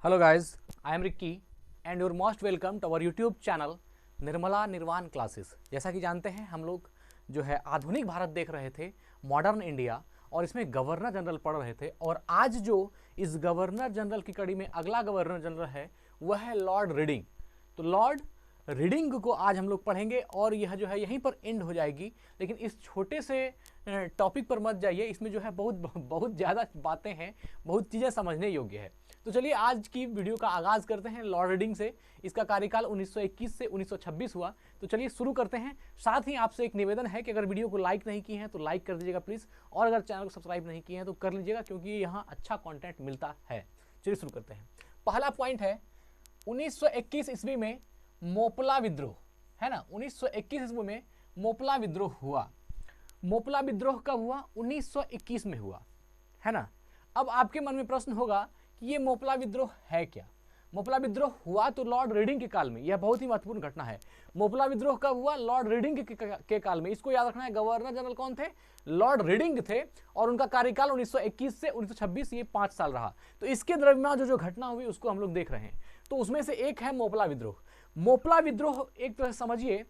Hello guys, I am Ricky and your most welcome to our YouTube channel Nirmala Nirvana classes. जैसा कि जानते हैं हम लोग जो है आधुनिक भारत देख रहे थे, मॉडर्न इंडिया, और इसमें गवर्नर जनरल पढ़ रहे थे। और आज जो इस गवर्नर जनरल की कड़ी में अगला गवर्नर जनरल है वह है लॉर्ड रीडिंग। तो लॉर्ड रीडिंग को आज हम लोग पढ़ेंगे और यह जो है यहीं पर एंड हो जाएगी। लेकिन इस छोटे से टॉपिक पर मत जाइए, इसमें जो है बहुत बहुत ज़्यादा बातें हैं, बहुत चीज़ें समझने योग्य है। तो चलिए आज की वीडियो का आगाज़ करते हैं लॉर्ड रीडिंग से। इसका कार्यकाल 1921 से 1926 हुआ। तो चलिए शुरू करते हैं। साथ ही आपसे एक निवेदन है कि अगर वीडियो को लाइक नहीं किए हैं तो लाइक कर दीजिएगा प्लीज़, और अगर चैनल को सब्सक्राइब नहीं किए हैं तो कर लीजिएगा, क्योंकि यहाँ अच्छा कॉन्टेंट मिलता है। चलिए शुरू करते हैं। पहला पॉइंट है 1921 ईस्वी में मोपला विद्रोह, है ना। 1921 ईस्वी में मोपला विद्रोह हुआ। मोपला विद्रोह कब हुआ? 1921 में हुआ, है ना। अब आपके मन में प्रश्न होगा कि ये मोपला विद्रोह है क्या। मोपला विद्रोह हुआ तो लॉर्ड रीडिंग के काल में। यह बहुत ही महत्वपूर्ण घटना है। मोपला विद्रोह कब हुआ? लॉर्ड रीडिंग के काल में। इसको याद रखना है। गवर्नर जनरल कौन थे? लॉर्ड रीडिंग थे, और उनका कार्यकाल 1921 से 1926, ये 5 साल रहा। तो इसके दरमियान जो घटना हुई उसको हम लोग देख रहे हैं। तो उसमें से एक है मोपला विद्रोह। मोपला विद्रोह एक तरह से समझिए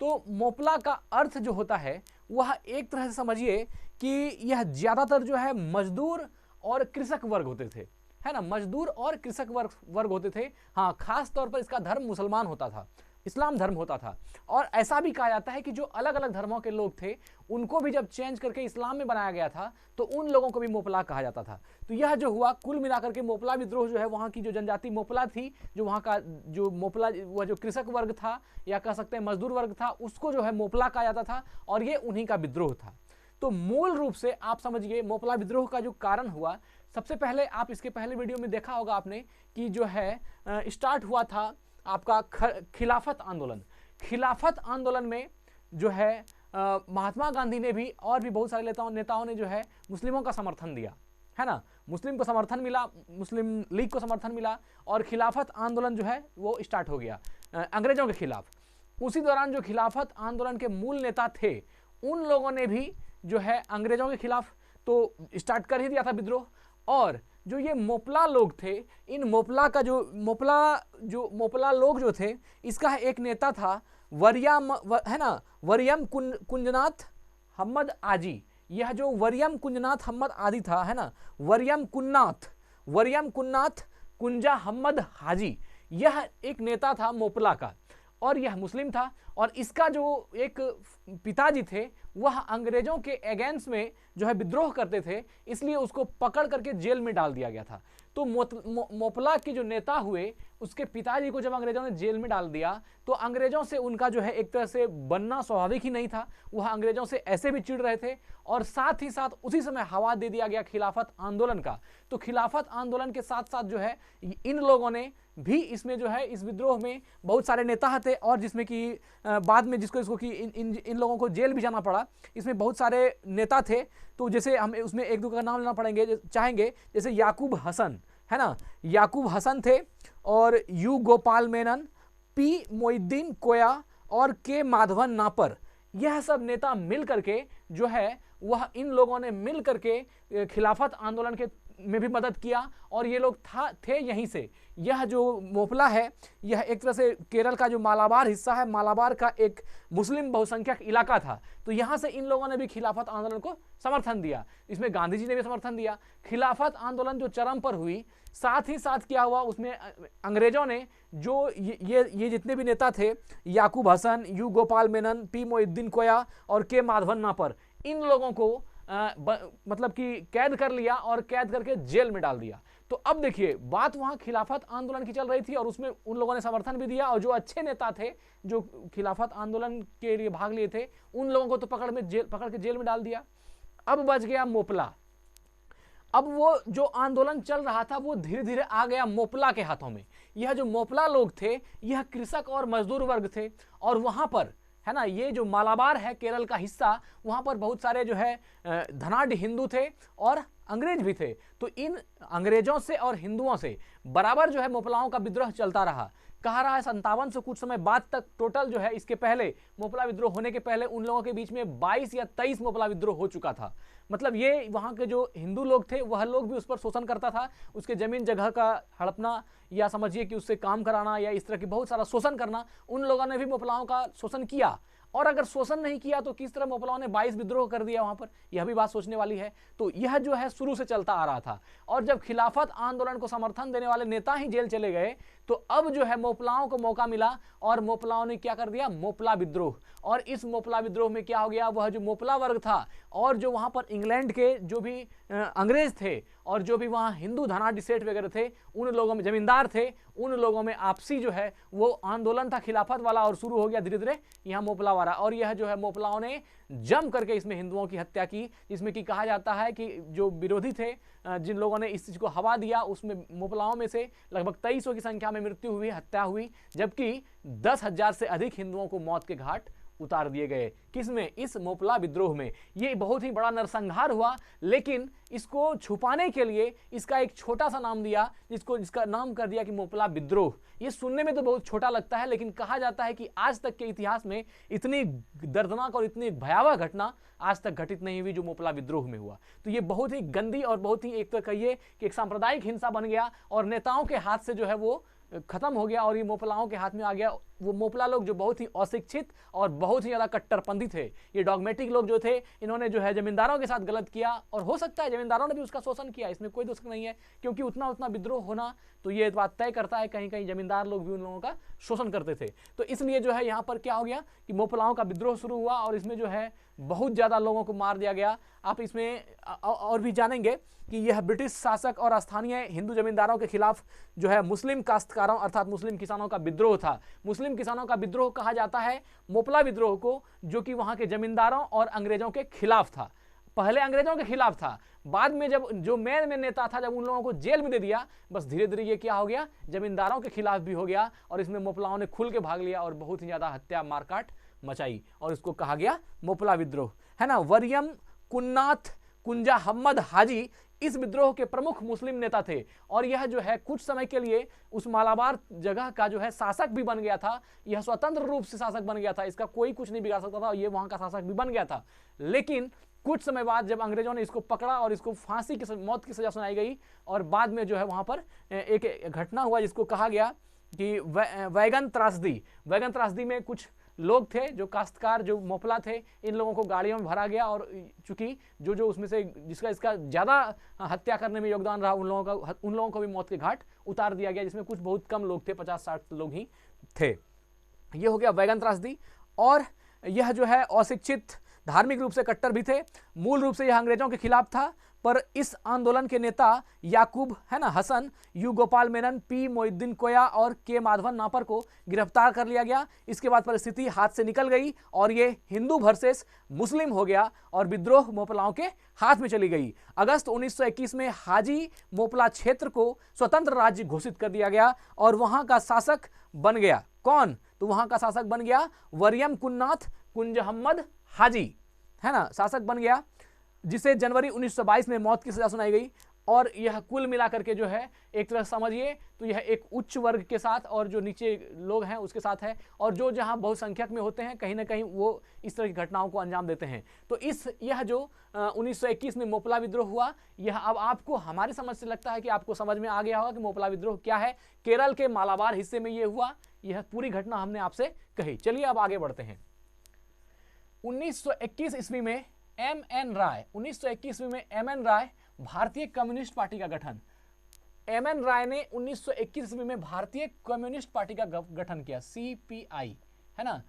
तो मोपला का अर्थ जो होता है वह एक तरह से समझिए कि यह ज़्यादातर जो है मजदूर और कृषक वर्ग होते थे, है ना। मजदूर और कृषक वर्ग होते थे। हाँ, खास तौर पर इसका धर्म मुसलमान होता था, इस्लाम धर्म होता था। और ऐसा भी कहा जाता है कि जो अलग अलग धर्मों के लोग थे उनको भी जब चेंज करके इस्लाम में बनाया गया था तो उन लोगों को भी मोपला कहा जाता था। तो यह जो हुआ, कुल मिलाकर के मोपला विद्रोह जो है, वहाँ की जो जनजाति मोपला थी, जो वहाँ का जो मोपला, वह जो कृषक वर्ग था या कह सकते हैं मजदूर वर्ग था, उसको जो है मोपला कहा जाता था, और ये उन्हीं का विद्रोह था। तो मूल रूप से आप समझिए मोपला विद्रोह का जो कारण हुआ, सबसे पहले आप इसके पहले वीडियो में देखा होगा आपने कि जो है स्टार्ट हुआ था आपका खिलाफत आंदोलन। खिलाफत आंदोलन में जो है महात्मा गांधी ने भी और भी बहुत सारे नेताओं ने जो है मुस्लिमों का समर्थन दिया, है ना। मुस्लिम को समर्थन मिला, मुस्लिम लीग को समर्थन मिला, और खिलाफत आंदोलन जो है वो स्टार्ट हो गया अंग्रेजों के खिलाफ। उसी दौरान जो खिलाफत आंदोलन के मूल नेता थे उन लोगों ने भी जो है अंग्रेजों के खिलाफ तो स्टार्ट कर ही दिया था विद्रोह। और जो ये मोपला लोग थे, इन मोपला का जो मोपला लोग जो थे, इसका एक नेता था है ना, वरियम कुंजनाथ अहमद आजी। यह जो वरियम कुंजनाथ अहमद आदि था, है ना, वरियम कुन्नाथ कुंजा अहमद हाजी, यह एक नेता था मोपला का, और यह मुस्लिम था। और इसका जो एक पिताजी थे वह अंग्रेजों के अगेंस्ट में जो है विद्रोह करते थे, इसलिए उसको पकड़ करके जेल में डाल दिया गया था। तो मोपला के जो नेता हुए, उसके पिताजी को जब अंग्रेजों ने जेल में डाल दिया तो अंग्रेजों से उनका जो है एक तरह से बनना स्वाभाविक ही नहीं था। वह अंग्रेजों से ऐसे भी चिढ़ रहे थे, और साथ ही साथ उसी समय हवा दे दिया गया खिलाफत आंदोलन का। तो खिलाफत आंदोलन के साथ साथ जो है इन लोगों ने भी इसमें जो है इस विद्रोह में बहुत सारे नेता थे, और जिसमें कि बाद में इसको कि इन लोगों को जेल भी जाना पड़ा। इसमें बहुत सारे नेता थे, तो जैसे हम उसमें एक दो का नाम लेना चाहेंगे, जैसे याकूब हसन, है ना, याकूब हसन थे, और यू गोपाल मेनन, पी मोइद्दीन कोया, और के माधवन नापर। यह सब नेता मिल करके जो है वह इन लोगों ने मिल करके खिलाफत आंदोलन के में भी मदद किया, और ये लोग थे यहीं से। यह जो मोपला है यह एक तरह से केरल का जो मालाबार हिस्सा है, मालाबार का एक मुस्लिम बहुसंख्यक इलाका था। तो यहाँ से इन लोगों ने भी खिलाफत आंदोलन को समर्थन दिया। इसमें गांधी जी ने भी समर्थन दिया। खिलाफत आंदोलन जो चरम पर हुई, साथ ही साथ क्या हुआ, उसमें अंग्रेजों ने जो ये जितने भी नेता थे, याकूब हसन, यू गोपाल मेनन, पी मोइद्दीन कोया और के माधवन नापर, इन लोगों को मतलब कि कैद कर लिया और कैद करके जेल में डाल दिया। तो अब देखिए बात वहां खिलाफत आंदोलन की चल रही थी, और उसमें उन लोगों ने समर्थन भी दिया, और जो अच्छे नेता थे जो खिलाफत आंदोलन के लिए भाग लिए थे उन लोगों को तो पकड़ के जेल में डाल दिया। अब बच गया मोपला। अब वो जो आंदोलन चल रहा था वो धीरे धीरे आ गया मोपला के हाथों में। यह जो मोपला लोग थे यह कृषक और मजदूर वर्ग थे, और वहां पर, है ना, ये जो मालाबार है केरल का हिस्सा, वहां पर बहुत सारे जो है धनाढ़ हिंदू थे और अंग्रेज भी थे। तो इन अंग्रेजों से और हिंदुओं से बराबर जो है मोपलाओं का विद्रोह चलता रहा। कहा रहा है 57 से कुछ समय बाद तक टोटल जो है, इसके पहले मोपला विद्रोह होने के पहले उन लोगों के बीच में 22 या 23 मोपला विद्रोह हो चुका था। मतलब ये वहां के जो हिंदू लोग थे वह लोग भी उस पर शोषण करता था, उसके जमीन जगह का हड़पना या समझिए कि उससे काम कराना या इस तरह की बहुत सारा शोषण करना, उन लोगों ने भी मोपलाओं का शोषण किया। और अगर शोषण नहीं किया तो किस तरह मोपलाओं ने 22 विद्रोह कर दिया वहां पर, यह भी बात सोचने वाली है। तो यह जो है शुरू से चलता आ रहा था। और जब खिलाफत आंदोलन को समर्थन देने वाले नेता ही जेल चले गए तो अब जो है मोपलाओं को मौका मिला और मोपलाओं ने क्या कर दिया, मोपला विद्रोह। और इस मोपला विद्रोह में क्या हो गया, वह जो मोपला वर्ग था और जो वहां पर इंग्लैंड के जो भी अंग्रेज थे और जो भी वहां हिंदू धनाढ़ी सेठ वगैरह थे, उन लोगों में जमींदार थे, उन लोगों में आपसी जो है वो आंदोलन था खिलाफत वाला और शुरू हो गया धीरे धीरे यहाँ मोपला वाला। और यह जो है मोपलाओं ने जम करके इसमें हिंदुओं की हत्या की, जिसमें कि कहा जाता है कि जो विरोधी थे, जिन लोगों ने इस चीज को हवा दिया, उसमें मोपलाओं में से लगभग 2300 की संख्या में मृत्यु हुई, हत्या हुई, जबकि 10,000 से अधिक हिंदुओं को मौत के घाट उतार दिए गए। किसमें, इस मोपला विद्रोह में। ये बहुत ही बड़ा नरसंहार हुआ, लेकिन इसको छुपाने के लिए इसका एक छोटा सा नाम दिया, जिसका नाम कर दिया कि मोपला विद्रोह। ये सुनने में तो बहुत छोटा लगता है, लेकिन कहा जाता है कि आज तक के इतिहास में इतनी दर्दनाक और इतनी भयावह घटना आज तक घटित नहीं हुई जो मोपला विद्रोह में हुआ। तो ये बहुत ही गंदी और बहुत ही, एक तो कहिए कि एक सांप्रदायिक हिंसा बन गया और नेताओं के हाथ से जो है वो खत्म हो गया और ये मोपलाओं के हाथ में आ गया। वो मोपला लोग जो बहुत ही अशिक्षित और बहुत ही ज्यादा कट्टरपंथी थे, ये डॉगमेटिक लोग जो थे, इन्होंने जो है जमींदारों के साथ गलत किया और हो सकता है जमींदारों ने भी उसका शोषण किया, इसमें कोई दुष्क नहीं है, क्योंकि उतना विद्रोह होना तो ये बात तय करता है कहीं कहीं जमींदार लोग भी उन लोगों का शोषण करते थे। तो इसलिए जो है यहाँ पर क्या हो गया कि मोपलाओं का विद्रोह शुरू हुआ और इसमें जो है बहुत ज्यादा लोगों को मार दिया गया। आप इसमें और भी जानेंगे कि यह ब्रिटिश शासक और स्थानीय हिंदू जमींदारों के खिलाफ जो है मुस्लिम काश्तकारों अर्थात मुस्लिम किसानों का विद्रोह था। मुस्लिम किसानों का विद्रोह कहा जाता है मोपला विद्रोह को, जो कि वहां के जमींदारों और अंग्रेजों के खिलाफ था। पहले अंग्रेजों के खिलाफ था, बाद में जब जो मेन नेता था जब उन लोगों को जेल में दे दिया, बस धीरे धीरे ये क्या हो गया, जमींदारों के खिलाफ भी हो गया और इसमें मोपलाओं ने खुल के भाग लिया और बहुत ही ज्यादा हत्या मारकाट मचाई और इसको कहा गया मोपला विद्रोह, है ना। वरियम कुन्नाथ कुंजा हम्मद हाजी इस विद्रोह के प्रमुख मुस्लिम नेता थे और यह जो है कुछ समय के लिए उस मालाबार जगह का जो है शासक भी बन गया था। यह स्वतंत्र रूप से शासक बन गया था, इसका कोई कुछ नहीं बिगाड़ सकता था और ये वहां का शासक भी बन गया था। लेकिन कुछ समय बाद जब अंग्रेजों ने इसको पकड़ा और इसको फांसी की मौत की सजा सुनाई गई और बाद में जो है वहां पर एक घटना हुआ जिसको कहा गया कि वैगन त्रासदी में कुछ लोग थे जो काश्तकार जो मोपला थे, इन लोगों को गाड़ियों में भरा गया और चूंकि जो उसमें से जिसका इसका ज्यादा हत्या करने में योगदान रहा उन लोगों को भी मौत के घाट उतार दिया गया, जिसमें कुछ बहुत कम लोग थे, 50-60 लोग ही थे। ये हो गया वैगन त्रासदी। और यह जो है अशिक्षित, धार्मिक रूप से कट्टर भी थे। मूल रूप से यह अंग्रेजों के खिलाफ था, पर इस आंदोलन के नेता याकूब, है ना, हसन, यू गोपाल मेनन, पी मोहिउद्दीन कोया और के माधवन नापर को गिरफ्तार कर लिया गया। इसके बाद परिस्थिति हाथ से निकल गई और ये हिंदू वर्सेस मुस्लिम हो गया और विद्रोह मोपलाओं के हाथ में चली गई। अगस्त 1921 में हाजी मोपला क्षेत्र को स्वतंत्र राज्य घोषित कर दिया गया और वहां का शासक बन गया कौन, तो वहां का शासक बन गया वरियम कुन्नाथ कुंजहम्मद हाजी, है ना, शासक बन गया, जिसे जनवरी 1922 में मौत की सजा सुनाई गई। और यह कुल मिलाकर के जो है एक तरह समझिए तो यह एक उच्च वर्ग के साथ और जो नीचे लोग हैं उसके साथ है, और जो जहां बहुसंख्यक में होते हैं कहीं ना कहीं वो इस तरह की घटनाओं को अंजाम देते हैं। तो यह जो 1921 में मोपला विद्रोह हुआ, यह अब आपको हमारी समझ से लगता है कि आपको समझ में आ गया होगा कि मोपला विद्रोह क्या है। केरल के मालाबार हिस्से में यह हुआ, यह पूरी घटना हमने आपसे कही। चलिए अब आगे बढ़ते हैं। 1921 ईस्वी में एम.एन. राय भारतीय कम्युनिस्ट पार्टी का गठन। एम.एन. राय ने 1921 ईस्वी में भारतीय कम्युनिस्ट पार्टी का गठन किया, CPI, है ना।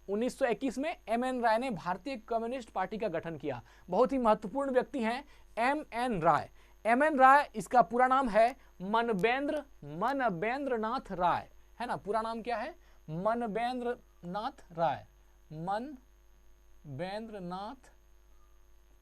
1921 में एम.एन. राय ने भारतीय कम्युनिस्ट पार्टी का गठन किया। बहुत ही महत्वपूर्ण व्यक्ति हैं एम.एन. राय। एम.एन. राय, इसका पूरा नाम है मनवेंद्र नाथ राय, है ना। पूरा नाम क्या है, मनवेंद्र नाथ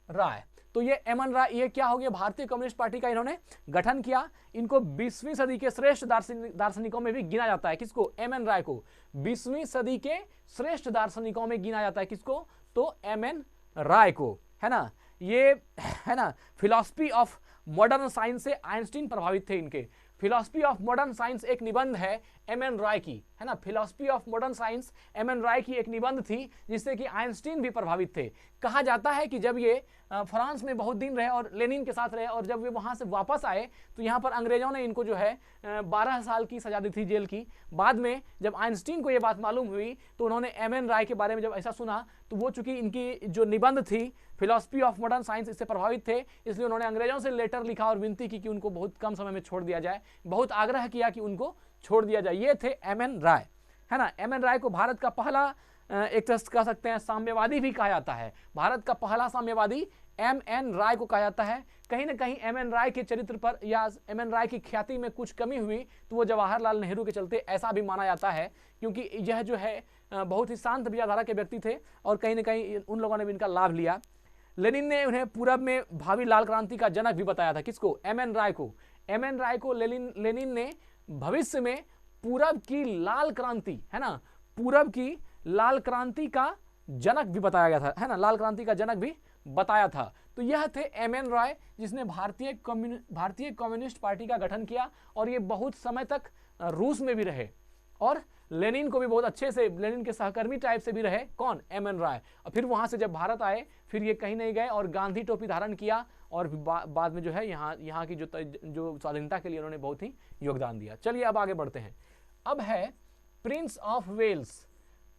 राय। तो ये एम.एन. राय, ये क्या हो गया, भारतीय कम्युनिस्ट पार्टी का इन्होंने गठन किया। इनको 20वीं सदी के श्रेष्ठ दार्शनिकों में भी गिना जाता है। किसको, एम.एन. राय को 20वीं सदी के श्रेष्ठ दार्शनिकों में गिना जाता है। किसको, तो एम.एन. राय को, है ना। ये है ना फिलॉसफी ऑफ मॉडर्न साइंस से आइंस्टीन प्रभावित थे। इनके फिलॉसफी ऑफ मॉडर्न साइंस एक निबंध है एम.एन. रॉय की, है ना, philosophy of modern science M.N.. Roy की एक निबंध थी जिससे कि आइंस्टीन भी प्रभावित थे। कहा जाता है कि जब ये फ्रांस में बहुत दिन रहे और लेनिन के साथ रहे और जब वे वहां से वापस आए तो यहाँ पर अंग्रेजों ने इनको जो है 12 साल की सजा दी थी जेल की। बाद में जब आइंस्टीन को ये बात मालूम हुई तो उन्होंने एम.एन. रॉय के बारे में जब ऐसा सुना तो वो चूंकि इनकी जो निबंध थी फिलॉसफी ऑफ मॉडर्न साइंस इससे प्रभावित थे, इसलिए उन्होंने अंग्रेजों से लेटर लिखा और विनती की कि उनको बहुत कम समय में छोड़ दिया जाए, बहुत आग्रह किया कि उनको छोड़ दिया जाए। ये थे एम.एन. रॉय, है ना। एम.एन. रॉय को भारत का पहला एक तरह कह सकते हैं साम्यवादी भी कहा जाता है। भारत का पहला साम्यवादी एम.एन. रॉय को कहा जाता है। कहीं ना कहीं एम.एन. रॉय के चरित्र पर या एम.एन. रॉय की ख्याति में कुछ कमी हुई तो वो जवाहरलाल नेहरू के चलते ऐसा भी माना जाता है, क्योंकि यह जो है बहुत ही शांत विचारधारा के व्यक्ति थे और कहीं ना कहीं उन लोगों ने भी इनका लाभ लिया। लेनिन ने उन्हें पूरब में भावी लाल क्रांति का जनक भी बताया था। किसको? एम.एन. रॉय को। एम.एन. रॉय को लेनिन ने भविष्य में पूरब की लाल क्रांति, है ना, पूरब की लाल क्रांति का जनक भी बताया गया था, है ना, लाल क्रांति का जनक भी बताया था। तो यह थे एम.एन. रॉय जिसने भारतीय कम्युनिस्ट पार्टी का गठन किया और ये बहुत समय तक रूस में भी रहे और लेनिन को भी बहुत अच्छे से, लेनिन के सहकर्मी टाइप से भी रहे। कौन? एम.एन. रॉय। और फिर वहां से जब भारत आए फिर ये कहीं नहीं गए और गांधी टोपी धारण किया और बाद में जो है यहाँ की जो स्वाधीनता के लिए उन्होंने बहुत ही योगदान दिया। चलिए अब आगे बढ़ते हैं। अब है Prince of Wales.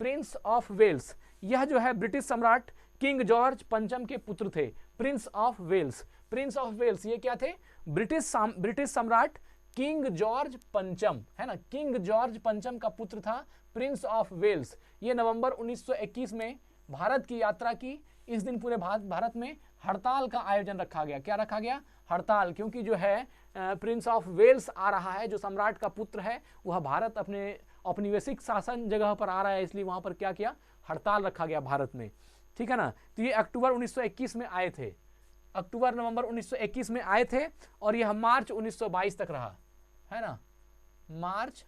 Prince of Wales यह जो है ब्रिटिश सम्राट किंग जॉर्ज पंचम के पुत्र थे। Prince of Wales, Prince of Wales ये क्या थे? ब्रिटिश सम्राट किंग जॉर्ज पंचम, है ना, किंग जॉर्ज पंचम का पुत्र था प्रिंस ऑफ वेल्स। ये नवंबर 1921 में भारत की यात्रा की। इस दिन पूरे भारत में हड़ताल का आयोजन रखा गया। क्या रखा गया? हड़ताल, क्योंकि जो है प्रिंस ऑफ वेल्स आ रहा है, जो सम्राट का पुत्र है वह भारत अपने औपनिवेशिक शासन जगह पर आ रहा है, इसलिए वहां पर क्या किया? हड़ताल रखा गया भारत में, ठीक है ना। तो ये अक्टूबर 1921 में आए थे, अक्टूबर नवंबर 1921 में आए थे और यह मार्च 1922 तक रहा, है ना, मार्च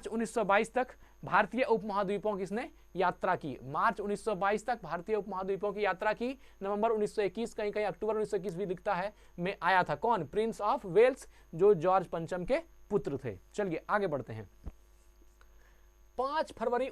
1922 तक भारतीय उपमहाद्वीपों की इसने यात्रा की। मार्च 1922 तक भारतीय उपमहाद्वीपों की यात्रा की। नवंबर 1921, कहीं कहीं अक्टूबर 1921 भी दिखता है, में आया था। कौन? प्रिंस ऑफ वेल्स, जो जॉर्ज पंचम के पुत्र थे। चलिए आगे बढ़ते हैं। 5 फरवरी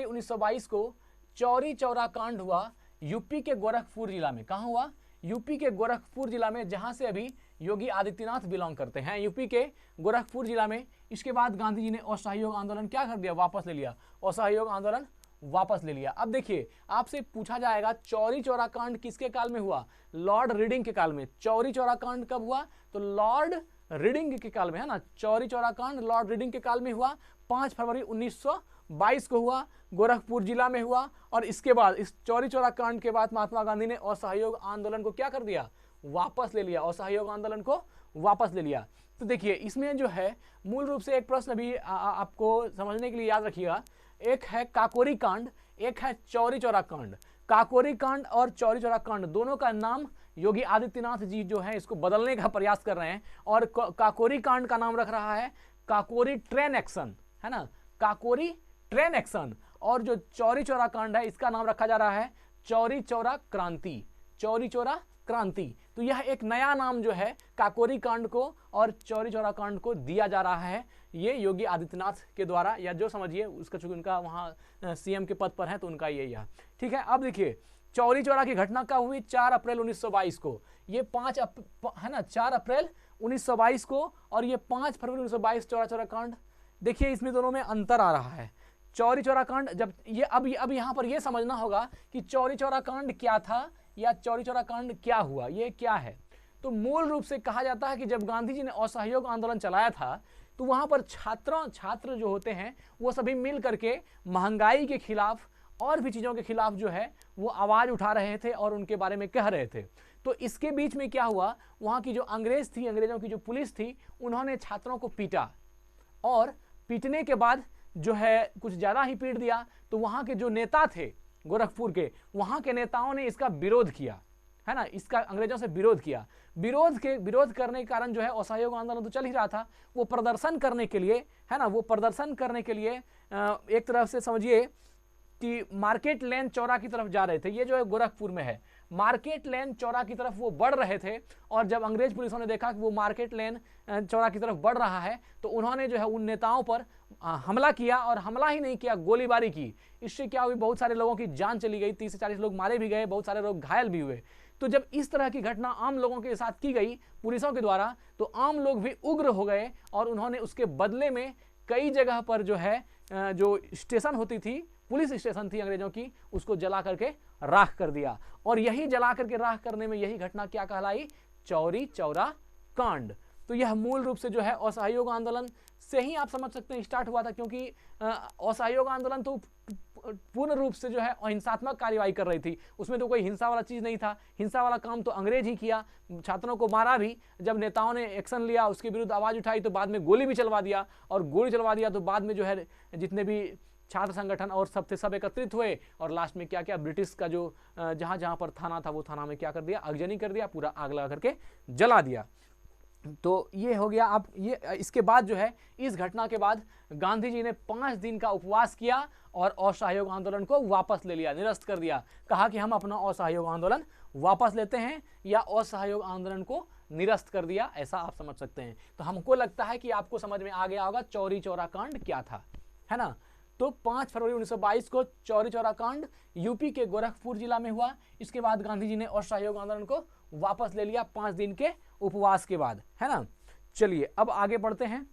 1922 को चौरी चौरा कांड हुआ यूपी के गोरखपुर जिला में। कहां हुआ? यूपी के गोरखपुर जिला में, जहां से अभी योगी आदित्यनाथ बिलोंग करते हैं, यूपी के गोरखपुर जिला में। इसके बाद गांधी जी ने असहयोग आंदोलन क्या कर दिया? वापस ले लिया। असहयोग आंदोलन वापस ले लिया। अब देखिए आपसे पूछा जाएगा चौरी चौरा कांड किसके काल में हुआ? लॉर्ड रीडिंग के काल में। चौरी चौरा कांड कब हुआ? तो लॉर्ड रीडिंग के काल में, है ना। चौरी चौरा कांड लॉर्ड रीडिंग के काल में हुआ। 5 फरवरी 1922 को हुआ, गोरखपुर जिला में हुआ। और इसके बाद, इस चौरी चौरा कांड के बाद महात्मा गांधी ने असहयोग आंदोलन को क्या कर दिया? वापस ले लिया। असहयोग आंदोलन को वापस ले लिया। तो देखिए इसमें जो है मूल रूप से एक प्रश्न भी आपको समझने के लिए याद रखिएगा। एक है काकोरी कांड, एक है चौरी चौरा कांड। काकोरी कांड और चौरी चौरा कांड दोनों का नाम योगी आदित्यनाथ जी जो है इसको बदलने का प्रयास कर रहे हैं और काकोरी कांड का नाम रख रहा है काकोरी ट्रेन एक्शन, है ना, काकोरी ट्रेन एक्शन। और जो चौरी चौरा कांड है इसका नाम रखा जा रहा है चौरी चौरा क्रांति। चौरी चौरा क्रांति। तो यह एक नया नाम जो है काकोरी कांड को और चौरी चौरा कांड को दिया जा रहा है, ये योगी आदित्यनाथ के द्वारा, या जो समझिए उसका, चूंकि उनका वहां सीएम के पद पर है तो उनका ये यह, ठीक है। अब देखिए चौरी चौरा की घटना कब हुई? 4 अप्रैल 1922 को। ये 4 अप्रैल 1922 को और ये 5 फरवरी 1922 चौरा चौरा कांड। देखिए इसमें दोनों में अंतर आ रहा है। चौरी चौरा कांड जब ये अब यहाँ पर ये समझना होगा कि चौरी चौरा कांड क्या था या चौरी चौरा कांड क्या हुआ, ये क्या है। तो मूल रूप से कहा जाता है कि जब गांधी जी ने असहयोग आंदोलन चलाया था तो वहां पर छात्र जो होते हैं वो सभी मिल करके महंगाई के खिलाफ और भी चीजों के खिलाफ जो है वो आवाज उठा रहे थे और उनके बारे में कह रहे थे। तो इसके बीच में क्या हुआ, वहां की जो अंग्रेज थी, अंग्रेजों की जो पुलिस थी, उन्होंने छात्रों को पीटा और पीटने के बाद जो है कुछ ज्यादा ही पीट दिया। तो वहां के जो नेता थे गोरखपुर के, वहां के नेताओं ने इसका विरोध किया, है ना, इसका अंग्रेजों से विरोध किया। विरोध करने के कारण जो है असहयोग आंदोलन तो चल ही रहा था, वो प्रदर्शन करने के लिए, है ना, वो प्रदर्शन करने के लिए एक तरफ से समझिए कि मार्केट लेन चौरा की तरफ जा रहे थे, ये जो है गोरखपुर में है, मार्केट लेन चौरा की तरफ वो बढ़ रहे थे। और जब अंग्रेज पुलिसों ने देखा कि वो मार्केट लेन चौरा की तरफ बढ़ रहा है तो उन्होंने जो है उन नेताओं पर हमला किया, और हमला ही नहीं किया, गोलीबारी की। इससे क्या हुई, बहुत सारे लोगों की जान चली गई, 30 से 40 लोग मारे भी गए, बहुत सारे लोग घायल भी हुए। तो जब इस तरह की घटना आम लोगों के साथ की गई पुलिसों के द्वारा, तो आम लोग भी उग्र हो गए और उन्होंने उसके बदले में कई जगह पर जो है जो स्टेशन होती थी, पुलिस स्टेशन थी अंग्रेजों की, उसको जला करके राख कर दिया। और यही जला करके राख करने में यही घटना क्या कहलाई, चौरी चौरा कांड। तो यह मूल रूप से जो है असहयोग आंदोलन से ही आप समझ सकते हैं स्टार्ट हुआ था, क्योंकि असहयोग आंदोलन तो पूर्ण रूप से जो है अहिंसात्मक कार्यवाही कर रही थी, उसमें तो कोई हिंसा वाला चीज नहीं था। हिंसा वाला काम तो अंग्रेज ही किया, छात्रों को मारा भी, जब नेताओं ने एक्शन लिया उसके विरुद्ध आवाज उठाई तो बाद में गोली भी चलवा दिया, और गोली चलवा दिया तो बाद में जो है जितने भी छात्र संगठन और सब थे सब एकत्रित हुए, और लास्ट में क्या क्या ब्रिटिश का जो जहां जहां पर थाना था वो थाना में क्या कर दिया, आगजनी कर दिया, पूरा आग लगा करके जला दिया। तो ये हो गया। अब ये इसके बाद जो है इस घटना के बाद गांधी जी ने 5 दिन का उपवास किया और असहयोग आंदोलन को वापस ले लिया, निरस्त कर दिया। कहा कि हम अपना असहयोग आंदोलन वापस लेते हैं, या असहयोग आंदोलन को निरस्त कर दिया, ऐसा आप समझ सकते हैं। तो हमको लगता है कि आपको समझ में आ गया होगा चौरी चौरा कांड क्या था, है ना। तो 5 फरवरी 1922 को चौरी चौरा कांड यूपी के गोरखपुर जिला में हुआ। इसके बाद गांधी जी ने असहयोग आंदोलन को वापस ले लिया 5 दिन के उपवास के बाद, है ना। चलिए अब आगे बढ़ते हैं।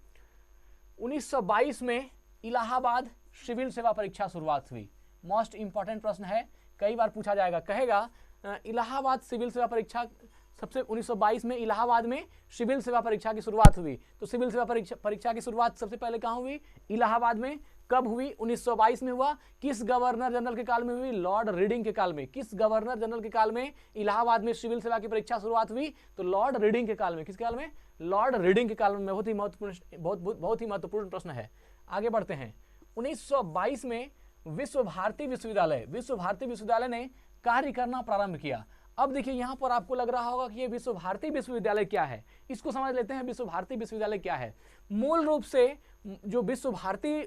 1922 में इलाहाबाद सिविल सेवा परीक्षा शुरुआत हुई। मोस्ट इंपॉर्टेंट प्रश्न है, कई बार पूछा जाएगा, कहेगा इलाहाबाद सिविल सेवा परीक्षा सबसे 1922 में इलाहाबाद में सिविल सेवा परीक्षा की शुरुआत हुई। तो सिविल सेवा परीक्षा की शुरुआत सबसे पहले कहाँ हुई, इलाहाबाद में। कब हुई, 1922 में हुआ। किस गवर्नर जनरल के काल में हुई, लॉर्ड रीडिंग के काल में। किस गवर्नर जनरल के काल में इलाहाबाद में सिविल सेवा की परीक्षा शुरुआत हुई, तो लॉर्ड रीडिंग के काल में। किस काल में, लॉर्ड रीडिंग के काल में। बहुत ही महत्वपूर्ण प्रश्न है। आगे बढ़ते हैं। 1922 में विश्व भारती विश्वविद्यालय ने कार्य करना प्रारंभ किया। अब देखिए यहां पर आपको लग रहा होगा कि ये विश्व भारती विश्वविद्यालय क्या है, इसको समझ लेते हैं। विश्व भारती विश्वविद्यालय क्या है। मूल रूप से जो विश्व भारती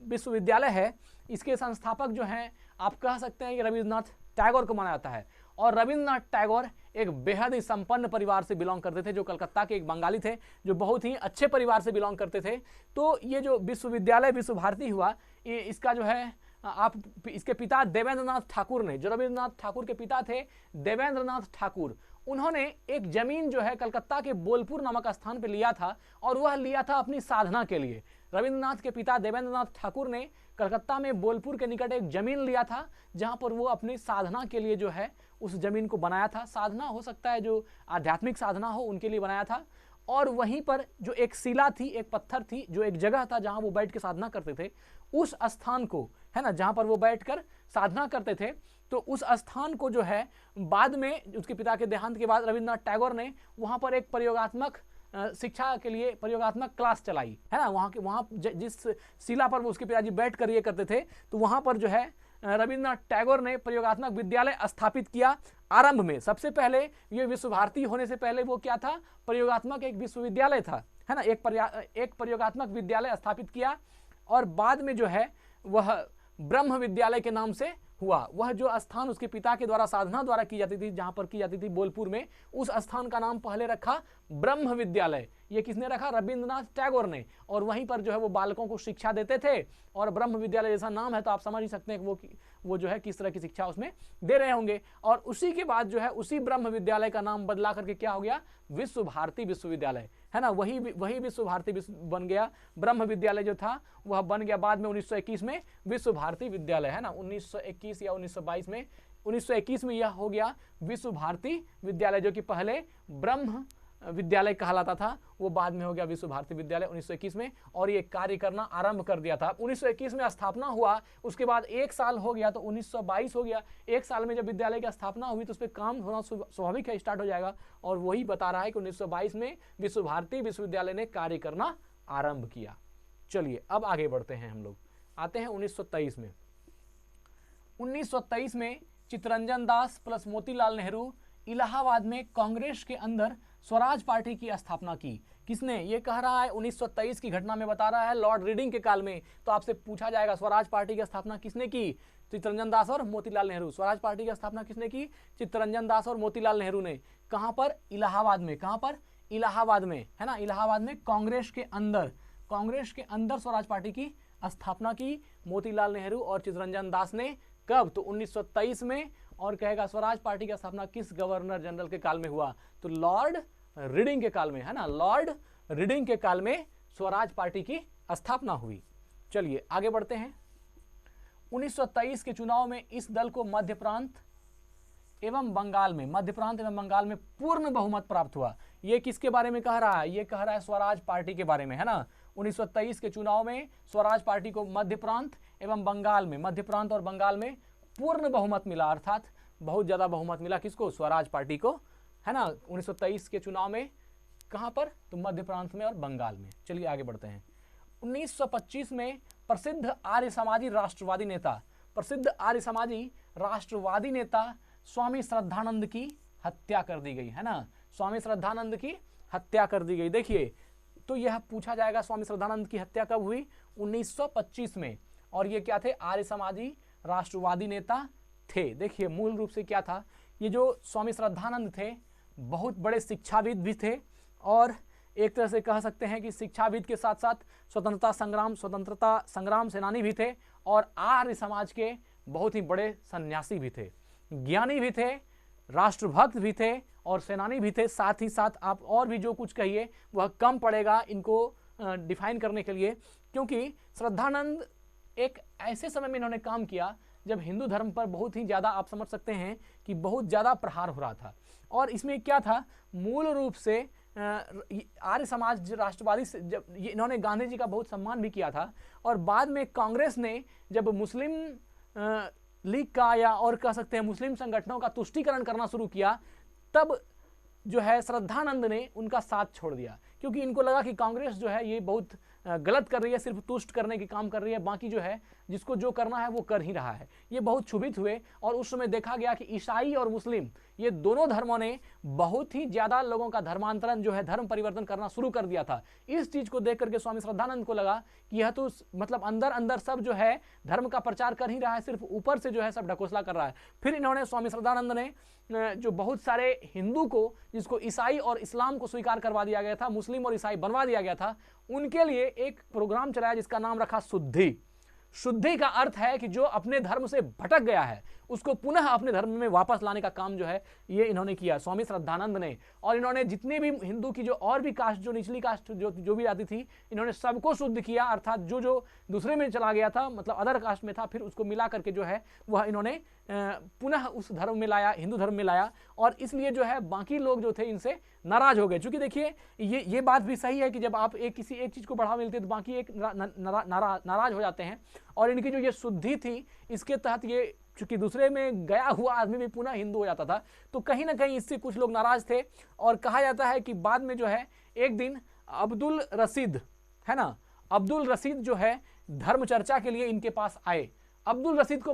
विश्वविद्यालय है, इसके संस्थापक जो हैं आप कह सकते हैं कि रविन्द्रनाथ टैगोर को माना जाता है। और रविन्द्रनाथ टैगोर एक बेहद ही संपन्न परिवार से बिलोंग करते थे, जो कलकत्ता के एक बंगाली थे, जो बहुत ही अच्छे परिवार से बिलोंग करते थे। तो ये जो विश्वविद्यालय विश्व भारती हुआ, इसका जो है आप इसके पिता देवेंद्रनाथ ठाकुर ने, जो रविन्द्रनाथ ठाकुर के पिता थे देवेंद्रनाथ ठाकुर, उन्होंने एक जमीन जो है कलकत्ता के बोलपुर नामक स्थान पर लिया था, और वह लिया था अपनी साधना के लिए। रविन्द्रनाथ के पिता देवेंद्रनाथ ठाकुर ने कलकत्ता में बोलपुर के निकट एक जमीन लिया था, जहां पर वो अपनी साधना के लिए जो है उस जमीन को बनाया था। साधना हो सकता है जो आध्यात्मिक साधना हो, उनके लिए बनाया था। और वहीं पर जो एक शिला थी, एक पत्थर थी, जो एक जगह था जहां वो बैठ के साधना करते थे, उस स्थान को, है ना, जहां पर वो बैठकर साधना करते थे, तो उस स्थान को जो है बाद में उसके पिता के देहांत के बाद रविन्द्रनाथ टैगोर ने वहां पर एक प्रयोगात्मक शिक्षा के लिए प्रयोगात्मक क्लास चलाई, है ना। वहां जिस शिला पर वो उसके पिताजी बैठ कर ये करते थे, तो वहां पर जो है रविन्द्रनाथ टैगोर ने प्रयोगात्मक विद्यालय स्थापित किया। आरंभ में सबसे पहले ये विश्व भारती होने से पहले वो क्या था, प्रयोगात्मक एक विश्वविद्यालय था, है ना। एक प्रयोगात्मक विद्यालय स्थापित किया, और बाद में जो है वह ब्रह्म विद्यालय के नाम से हुआ। वह जो स्थान उसके पिता के द्वारा साधना द्वारा की जाती थी, जहां पर की जाती थी बोलपुर में, उस स्थान का नाम पहले रखा ब्रह्म विद्यालय। ये किसने रखा, रविन्द्रनाथ टैगोर ने। और वहीं पर जो है वो बालकों को शिक्षा देते थे, और ब्रह्म विद्यालय जैसा नाम है तो आप समझ ही सकते हैं कि वो जो है किस तरह की शिक्षा उसमें दे रहे होंगे। और उसी के बाद जो है उसी ब्रह्म विद्यालय का नाम बदला करके क्या हो गया, विश्व भारती विश्वविद्यालय, है ना। वही विश्व भारती बन गया। ब्रह्म विद्यालय जो था वह बन गया बाद में 1921 में विश्व भारती विद्यालय, है ना। 1921 या 1922 में, 1921 में यह हो गया विश्व भारती विद्यालय, जो कि पहले ब्रह्म विद्यालय कहलाता था, वो बाद में हो गया विश्व भारती विद्यालय 1921 में। और ये कार्य करना आरंभ कर दिया था। 1921 में स्थापना हुआ, उसके बाद 1 साल हो गया तो 1922 हो गया। 1 साल में जब विद्यालय की स्थापना हुई तो उस पर काम होना स्वाभाविक है, स्टार्ट हो जाएगा। और वही बता रहा है कि 1922 में विश्व भारती विश्वविद्यालय ने कार्य करना आरंभ किया। चलिए अब आगे बढ़ते हैं, हम लोग आते हैं 1923 में। 1923 में चित्तरंजन दास प्लस मोतीलाल नेहरू इलाहाबाद में कांग्रेस के अंदर स्वराज पार्टी की स्थापना की। किसने, ये कह रहा है 1923 की घटना में बता रहा है लॉर्ड रीडिंग के काल में। तो आपसे पूछा जाएगा स्वराज पार्टी की स्थापना किसने की, चित्तरंजन दास और मोतीलाल नेहरू। स्वराज पार्टी की स्थापना किसने की? चित्तरंजन दास और मोतीलाल नेहरू ने। कहां पर? इलाहाबाद में। कहां पर? इलाहाबाद में, है ना, इलाहाबाद में कांग्रेस के अंदर स्वराज पार्टी की स्थापना की मोतीलाल नेहरू और चित्तरंजन दास ने। कब? तो 1923 में। और कहेगा स्वराज पार्टी की स्थापना किस गवर्नर जनरल के काल में हुआ? तो लॉर्ड रीडिंग के काल में, है ना, लॉर्ड रीडिंग के काल में स्वराज पार्टी की स्थापना हुई। चलिए आगे बढ़ते हैं। 1923 के चुनाव में इस दल को मध्य प्रांत एवं बंगाल में पूर्ण बहुमत प्राप्त हुआ। ये किसके बारे में कह रहा है? ये कह रहा है स्वराज पार्टी के बारे में, है ना। 1923 के चुनाव में स्वराज पार्टी को मध्य प्रांत और बंगाल में पूर्ण बहुमत मिला, अर्थात बहुत ज्यादा बहुमत मिला। किसको? स्वराज पार्टी को, है ना। 1923 के चुनाव में कहां पर? तो मध्य प्रांत में और बंगाल में। चलिए आगे बढ़ते हैं। 1925 में प्रसिद्ध आर्य समाजी राष्ट्रवादी नेता स्वामी श्रद्धानंद की हत्या कर दी गई, है ना। स्वामी श्रद्धानंद की हत्या कर दी गई। देखिए, तो यह पूछा जाएगा स्वामी श्रद्धानंद की हत्या कब हुई? 1925 में। और ये क्या थे? आर्य समाजी राष्ट्रवादी नेता थे। देखिए मूल रूप से क्या था, ये जो स्वामी श्रद्धानंद थे बहुत बड़े शिक्षाविद भी थे और एक तरह से कह सकते हैं कि शिक्षाविद के साथ साथ स्वतंत्रता संग्राम सेनानी भी थे और आर्य समाज के बहुत ही बड़े सन्यासी भी थे, ज्ञानी भी थे, राष्ट्रभक्त भी थे और सेनानी भी थे। साथ ही साथ आप और भी जो कुछ कहिए वह कम पड़ेगा इनको डिफाइन करने के लिए, क्योंकि श्रद्धानंद एक ऐसे समय में इन्होंने काम किया जब हिंदू धर्म पर बहुत ही ज़्यादा, आप समझ सकते हैं कि बहुत ज़्यादा प्रहार हो रहा था। और इसमें क्या था, मूल रूप से आर्य समाज राष्ट्रवादी से जब इन्होंने गांधी जी का बहुत सम्मान भी किया था और बाद में कांग्रेस ने जब मुस्लिम लीग का या और कह सकते हैं मुस्लिम संगठनों का तुष्टीकरण करना शुरू किया, तब जो है श्रद्धानंद ने उनका साथ छोड़ दिया, क्योंकि इनको लगा कि कांग्रेस जो है ये बहुत गलत कर रही है, सिर्फ तुष्ट करने की काम कर रही है, बाकी जो है जिसको जो करना है वो कर ही रहा है। ये बहुत क्षुभित हुए और उस समय देखा गया कि ईसाई और मुस्लिम ये दोनों धर्मों ने बहुत ही ज्यादा लोगों का धर्मांतरण जो है, धर्म परिवर्तन करना शुरू कर दिया था। इस चीज को देख करके स्वामी श्रद्धानंद को लगा कि यह तो मतलब अंदर अंदर सब जो है धर्म का प्रचार कर ही रहा है, सिर्फ ऊपर से जो है सब ढकोसला कर रहा है। फिर इन्होंने स्वामी श्रद्धानंद ने जो बहुत सारे हिंदू को, जिसको ईसाई और इस्लाम को स्वीकार करवा दिया गया था, मुस्लिम और ईसाई बनवा दिया गया था, उनके लिए एक प्रोग्राम चलाया जिसका नाम रखा शुद्धि। शुद्धि का अर्थ है कि जो अपने धर्म से भटक गया है उसको पुनः अपने धर्म में वापस लाने का काम जो है ये इन्होंने किया, स्वामी श्रद्धानंद ने। और इन्होंने जितने भी हिंदू की जो और भी कास्ट, जो निचली कास्ट जो भी आती थी, इन्होंने सबको शुद्ध किया, अर्थात जो दूसरे में चला गया था, मतलब अदर कास्ट में था, फिर उसको मिला करके जो है वह इन्होंने पुनः उस धर्म में लाया, हिंदू धर्म में लाया। और इसलिए जो है बाकी लोग जो थे इनसे नाराज हो गए, क्योंकि देखिए ये बात भी सही है कि जब आप किसी एक चीज को बढ़ावा मिलती है तो बाकी एक नाराज हो जाते हैं। और इनकी जो ये शुद्धि थी, इसके तहत ये चूंकि दूसरे में गया हुआ आदमी भी पुनः हिंदू हो जाता था, तो कहीं ना कहीं इससे कुछ लोग नाराज थे। और कहा जाता है कि बाद में जो है एक दिन अब्दुल रशीद, है ना, अब्दुल रशीद जो है धर्म चर्चा के लिए इनके पास आए। अब्दुल रशीद को